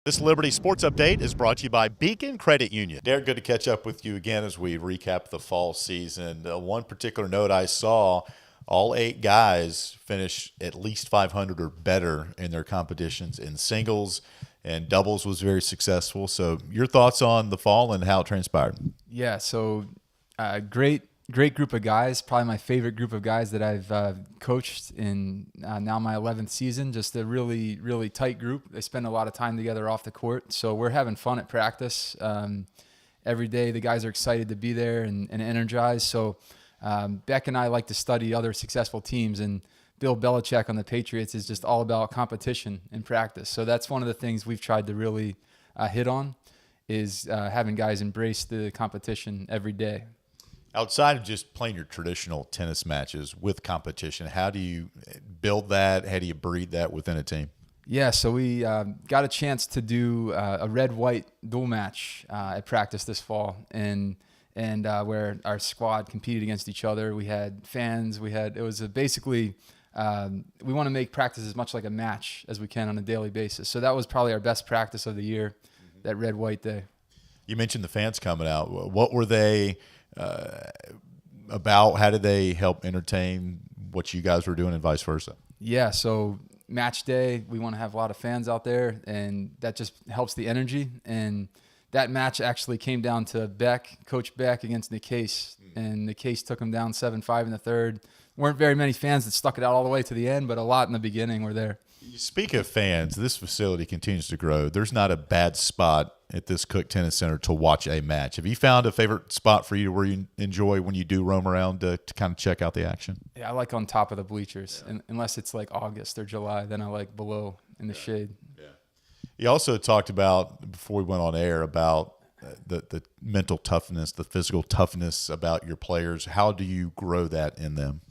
This Liberty Sports Update is brought to you by Beacon Credit Union. Derek, good to catch up with you again as we recap the fall season. One particular note I saw, all 8 guys finish at least 500 or better in their competitions in singles, and doubles was very successful. So your thoughts on the fall and how it transpired? Yeah, so great group of guys, probably my favorite group of guys that I've coached in now my 11th season. Just a really, really tight group. They spend a lot of time together off the court, so we're having fun at practice. Every day the guys are excited to be there and energized. So Beck and I like to study other successful teams, and Bill Belichick on the Patriots is just all about competition in practice. So that's one of the things we've tried to really hit on is having guys embrace the competition every day. Outside of just playing your traditional tennis matches with competition, how do you build that? How do you breed that within a team? Yeah, so we got a chance to do a red-white dual match at practice this fall, and where our squad competed against each other. We had fans. It was basically we want to make practice as much like a match as we can on a daily basis. So that was probably our best practice of the year, that red-white day. You mentioned the fans coming out. What were they about? How did they help entertain what you guys were doing and vice versa? Yeah, so match day, we want to have a lot of fans out there, and that just helps the energy. And that match actually came down to Coach Beck against Nick Case, and Nick Case took him down 7-5 in the third. Weren't very many fans that stuck it out all the way to the end, but a lot in the beginning were there. Speak of fans, this facility continues to grow. There's not a bad spot at this Cook Tennis Center to watch a match. Have you found a favorite spot for you where you enjoy when you do roam around to kind of check out the action? Yeah, I like on top of the bleachers, unless it's like August or July. Then I like below in the shade. Yeah. You also talked about, before we went on air, about the mental toughness, the physical toughness about your players. How do you grow that in them?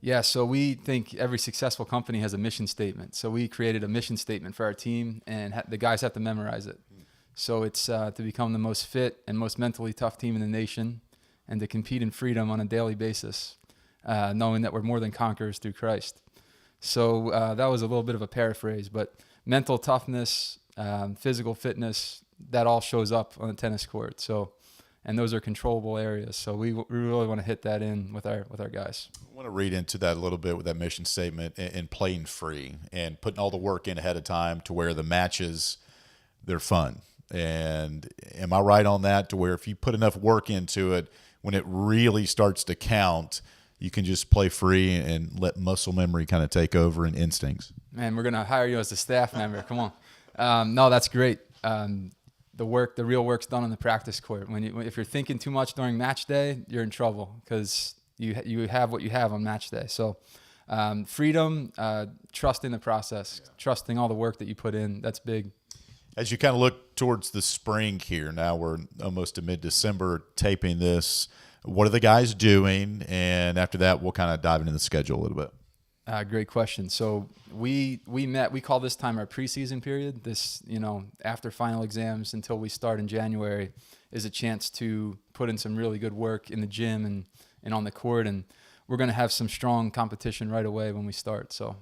Yeah, so we think every successful company has a mission statement. So we created a mission statement for our team, and the guys have to memorize it. So it's to become the most fit and most mentally tough team in the nation, and to compete in freedom on a daily basis, knowing that we're more than conquerors through Christ. So that was a little bit of a paraphrase, but mental toughness, physical fitness, that all shows up on the tennis court. So, and those are controllable areas. So we really want to hit that in with our guys. I want to read into that a little bit with that mission statement and playing free and putting all the work in ahead of time to where the matches, they're fun. And am I right on that, to where if you put enough work into it, when it really starts to count, you can just play free and let muscle memory kind of take over and instincts? Man, we're going to hire you as a staff member. Come on. No, that's great. The real work's done on the practice court. If you're thinking too much during match day, you're in trouble, because you have what you have on match day. So freedom, trusting the process, trusting all the work that you put in, that's big. As you kind of look towards the spring here, now we're almost to mid-December taping this, what are the guys doing? And after that, we'll kind of dive into the schedule a little bit. Great question. So we call this time our preseason period. This, after final exams until we start in January, is a chance to put in some really good work in the gym and on the court. And we're going to have some strong competition right away when we start. So,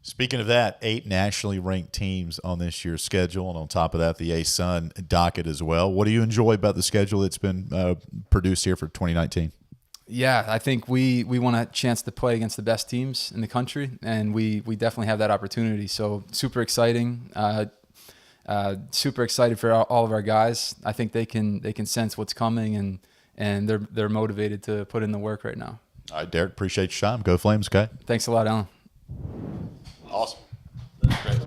speaking of that, 8 nationally ranked teams on this year's schedule, and on top of that, the A-Sun docket as well. What do you enjoy about the schedule that's been produced here for 2019? Yeah, I think we want a chance to play against the best teams in the country, and we definitely have that opportunity. So super exciting, super excited for all of our guys. I think they can sense what's coming, and they're motivated to put in the work right now. All right, Derek, appreciate your time. Go Flames, okay? Thanks a lot, Alan. Awesome. That's great.